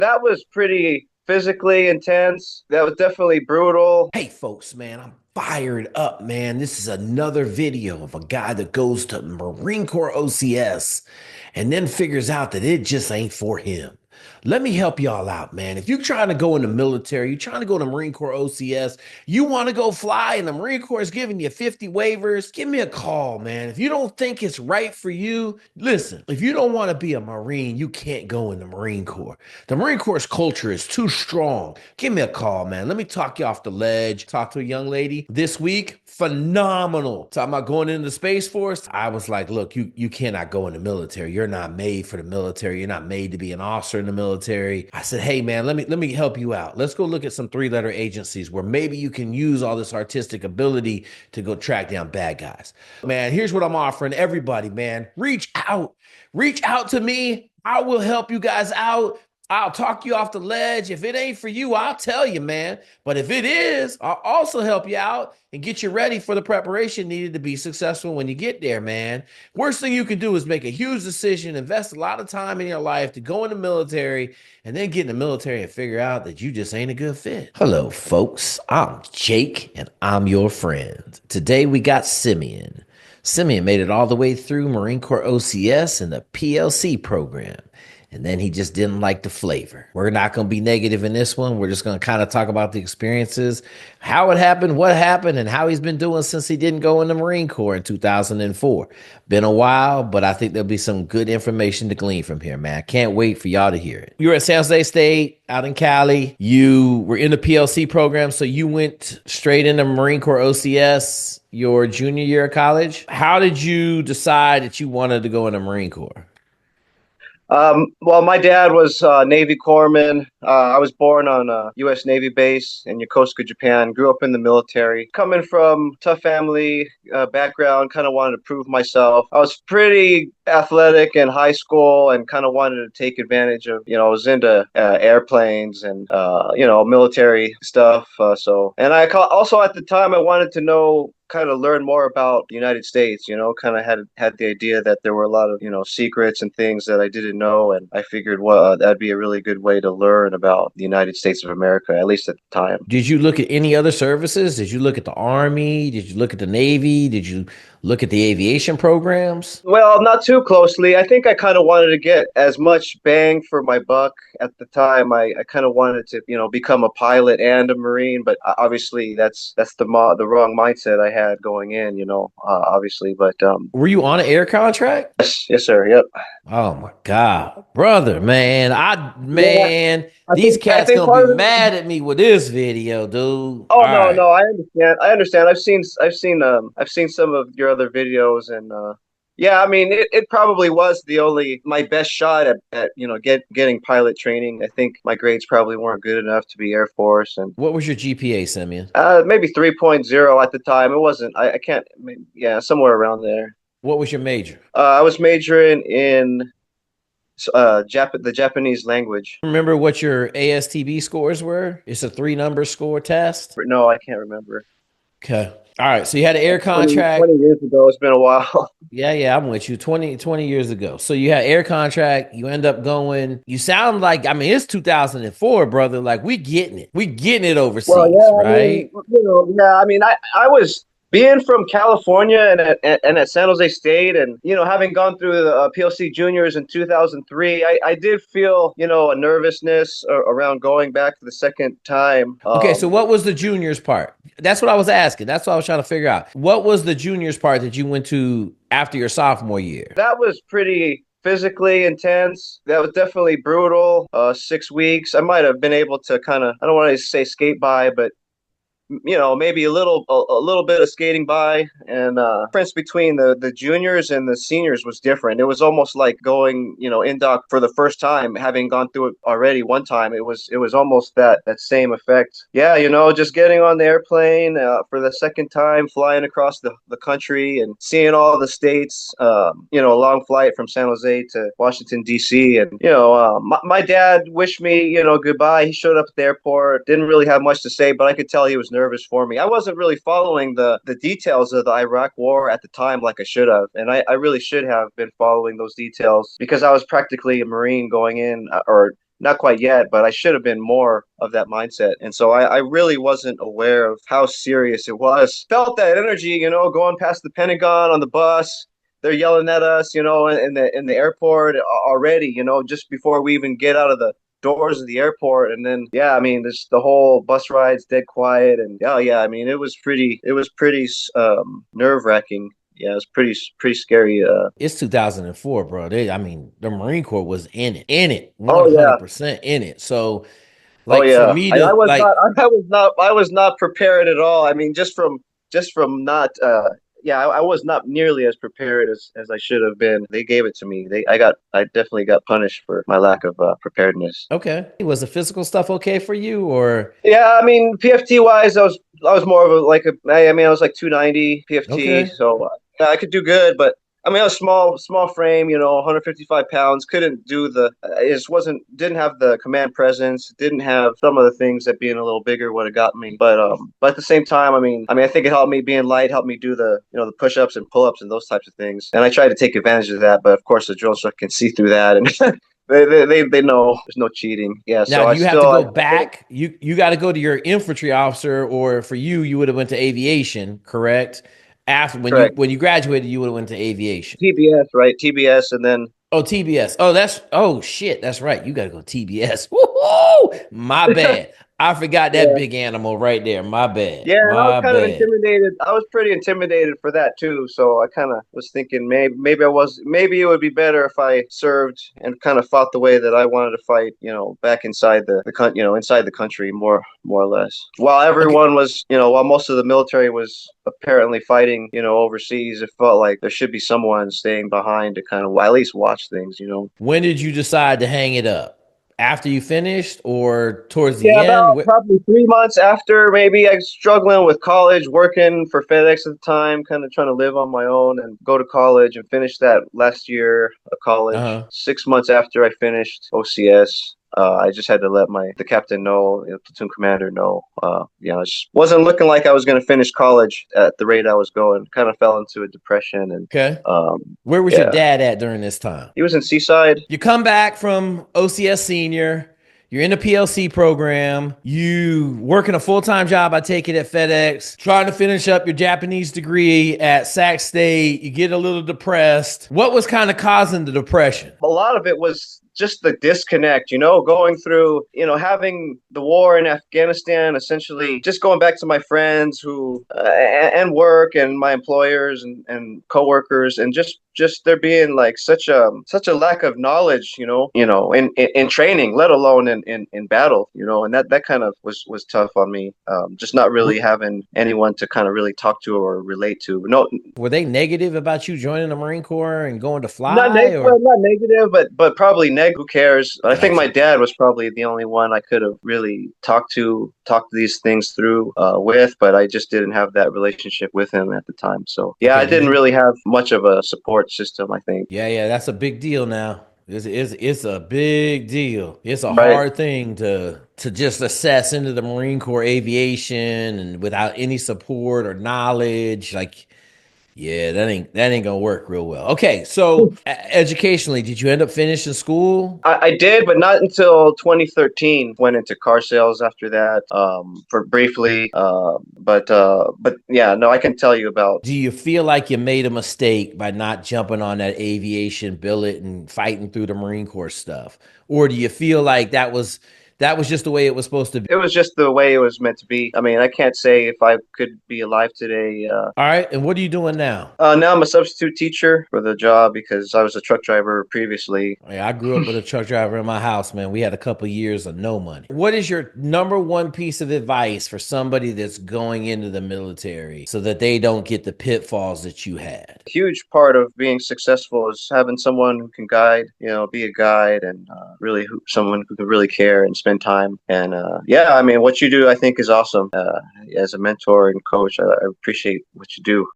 That was pretty physically intense. That was definitely brutal. Hey, folks, man, I'm fired up, man. This is another video of a guy that goes to Marine Corps OCS and then figures out that it just ain't for him. Let me help y'all out, man. If you're trying to go in the military, you're trying to go to Marine Corps OCS, you want to go fly, and the Marine Corps is giving you 50 waivers, give me a call, man. If you don't think it's right for you, listen, if you don't want to be a Marine, you can't go in the Marine Corps. The Marine Corps culture is too strong. Give me a call, man. Let me talk you off the ledge. Talk to a young lady this week. Phenomenal. Talking about going into the Space Force. I was like, look, you cannot go in the military. You're not made for the military. You're not made to be an officer in the military. I said, hey, man, let me help you out. Let's go look at some three-letter agencies where maybe you can use all this artistic ability to go track down bad guys. Man, here's what I'm offering everybody, man. Reach out. Reach out to me. I will help you guys out. I'll talk you off the ledge. If it ain't for you, I'll tell you, man. But if it is, I'll also help you out and get you ready for the preparation needed to be successful when you get there, man. Worst thing you can do is make a huge decision, invest a lot of time in your life to go in the military, and then get in the military and figure out that you just ain't a good fit. Hello, folks. I'm Jake, and I'm your friend. Today we got Simeon. Simeon made it all the way through Marine Corps OCS and the PLC program. And then he just didn't like the flavor. We're not going to be negative in this one. We're just going to kind of talk about the experiences, how it happened, and how he's been doing since he didn't go in the Marine Corps in 2004. Been a while, but I think there'll be some good information to glean from here, man. I can't wait for y'all to hear it. You were at San Jose State out in Cali. You were in the PLC program, so you went straight into Marine Corps OCS your junior year of college. How did you decide that you wanted to go in the Marine Corps? Well, my dad was Navy corpsman. I was born on a U.S. Navy base in Yokosuka, Japan. Grew up in the military. Coming from tough family background, kind of wanted to prove myself. I was pretty athletic in high school and kind of wanted to take advantage of, I was into airplanes and, military stuff. And also at the time, I wanted to know kind of learn more about the United States, kind of had the idea that there were a lot of, secrets and things that I didn't know. And I figured, well, that'd be a really good way to learn about the United States of America, at least at the time. Did you look at any other services? Did you look at the Army? Did you look at the Navy? Did you look at the aviation programs? Well, not too closely. I think I kind of wanted to get as much bang for my buck at the time. I kind of wanted to, become a pilot and a Marine, but obviously that's the wrong mindset I had going in, obviously. But Were you on an air contract? yes, sir. Yep. Oh my God, brother, man. Yeah, These I cats think gonna be part of it. mad at me with this video, dude. Oh All no, right. no, I understand. I understand. I've seen some of your other videos, and yeah, I mean, it probably was my best shot at getting pilot training. I think my grades probably weren't good enough to be Air Force, and What was your GPA, Simeon? maybe 3.0 at the time. It wasn't. I can't. Yeah, somewhere around there. What was your major? I was majoring in the Japanese language. Remember what your ASTB scores were? It's a three-number score test. No, I can't remember. Okay. All right. So you had an air 20, contract. 20 years ago. It's been a while. Yeah, I'm with you. 20 years ago. So you had air contract, you end up going, you sound like, I mean, it's 2004, brother. Like we getting it. We getting it Well, overseas, yeah, I mean, right? yeah, I mean, I was being from California and at San Jose State, and having gone through the PLC Juniors in 2003, I did feel a nervousness around going back for the second time. Okay, so what was the juniors part? That's what I was asking. That's what I was trying to figure out. What was the juniors part that you went to after your sophomore year? That was pretty physically intense. That was definitely brutal. 6 weeks. I might have been able to kind of, I don't want to say skate by, but maybe a little bit of skating by, and difference between the juniors and the seniors was different. It was almost like going, in doc for the first time, having gone through it already one time. It was almost that same effect. Yeah, just getting on the airplane for the second time, flying across the country and seeing all the states. A long flight from San Jose to Washington D.C. and my dad wished me goodbye. He showed up at the airport, didn't really have much to say, but I could tell he was nervous for me. I wasn't really following the details of the Iraq War at the time like I should have, and I really should have been following those details because I was practically a Marine going in, or not quite yet, but I should have been more of that mindset. And so I really wasn't aware of how serious it was. Felt that energy, going past the Pentagon on the bus. They're yelling at us, in the airport already, just before we even get out of the doors of the airport. And then, yeah, I mean, this the whole bus ride's dead quiet. And yeah, I mean, it was pretty nerve wracking. Yeah, it was pretty scary. It's 2004, bro. I mean, the Marine Corps was in it, Oh yeah, 100% in it. So, oh like, for yeah. me I to was not, like, I was not prepared at all. I mean, just from not, yeah, I was not nearly as prepared as I should have been. They gave it to me. I definitely got punished for my lack of preparedness. okay, was the physical stuff okay for you, or Yeah, I mean, PFT wise, I was more of a like a. I mean, I was like 290 PFT, okay? so yeah, I could do good. But I mean, I was small frame, 155 pounds. Couldn't do it just didn't have the command presence. Didn't have some of the things that being a little bigger would have got me. But at the same time, I mean, I think it helped me being light, helped me do the push ups and pull ups and those types of things. And I tried to take advantage of that, but of course, the drill instructor can see through that and. They know there's no cheating. Yeah, Now, so do I you have to still go back? You got to go to your infantry officer, or for you would have went to aviation, correct? After correct. when you graduated, you would have went to aviation. TBS, right? TBS, and then Oh, TBS. Oh shit, that's right. You got to go TBS. Woo-hoo! My bad. I forgot that yeah, big animal right there. My bad. yeah. And I was My kind of bad. intimidated. I was pretty intimidated for that too. So I kind of was thinking maybe it would be better if I served and kind of fought the way that I wanted to fight. Back inside inside the country, more or less. While Okay. everyone was, while most of the military was apparently fighting, overseas, it felt like there should be someone staying behind to kind of at least watch things. When did you decide to hang it up? After you finished or towards the Yeah, end? about probably 3 months after, maybe I was struggling with college, working for FedEx at the time, kind of trying to live on my own and go to college and finish that last year of college. Uh-huh. 6 months after I finished OCS, I just had to let the captain know, platoon commander know. It just wasn't looking like I was going to finish college at the rate I was going. Kind of fell into a depression and, Okay. um, Where was your yeah, dad at during this time? he was in Seaside. You come back from OCS Senior. You're in the PLC program. You working a full-time job, I take it, at FedEx, trying to finish up your Japanese degree at Sac State. You get a little depressed. What was kind of causing the depression? A lot of it was just the disconnect, going through, having the war in Afghanistan, essentially just going back to my friends who, and work and my employers and coworkers, and just there being like such a lack of knowledge, in training, let alone in battle, and that kind of was tough on me. Just not really Were, having anyone to kind of really talk to or relate to. No, were they negative about you joining the Marine Corps and going to not fly, negative, or? well, not negative, but probably Who cares? I think my Gotcha. dad was probably the only one I could have really talked these things through with, but I just didn't have that relationship with him at the time. So yeah, Okay. I Did didn't you? really have much of a support system, I think. Yeah, that's a big deal now. It's a big deal. It's a Right. hard thing to just assess into the Marine Corps aviation and without any support or knowledge. Like, yeah, that ain't gonna work real well. Okay, so educationally, did you end up finishing school? I did, but not until 2013. Went into car sales after that, for briefly. But yeah, no, I can tell you about. Do you feel like you made a mistake by not jumping on that aviation billet and fighting through the Marine Corps stuff? Or do you feel like that was just the way it was supposed to be? It was just the way it was meant to be. I mean, I can't say if I could be alive today. All right, and what are you doing now? Now I'm a substitute teacher for the job because I was a truck driver previously. Yeah, I grew up with a truck driver in my house, man. We had a couple years of no money. What is your number one piece of advice for somebody that's going into the military so that they don't get the pitfalls that you had? Huge part of being successful is having someone who can guide, be a guide, and really someone who can really care and spend time. And yeah, I mean, what you do, I think, is awesome. As a mentor and coach, I appreciate what you do.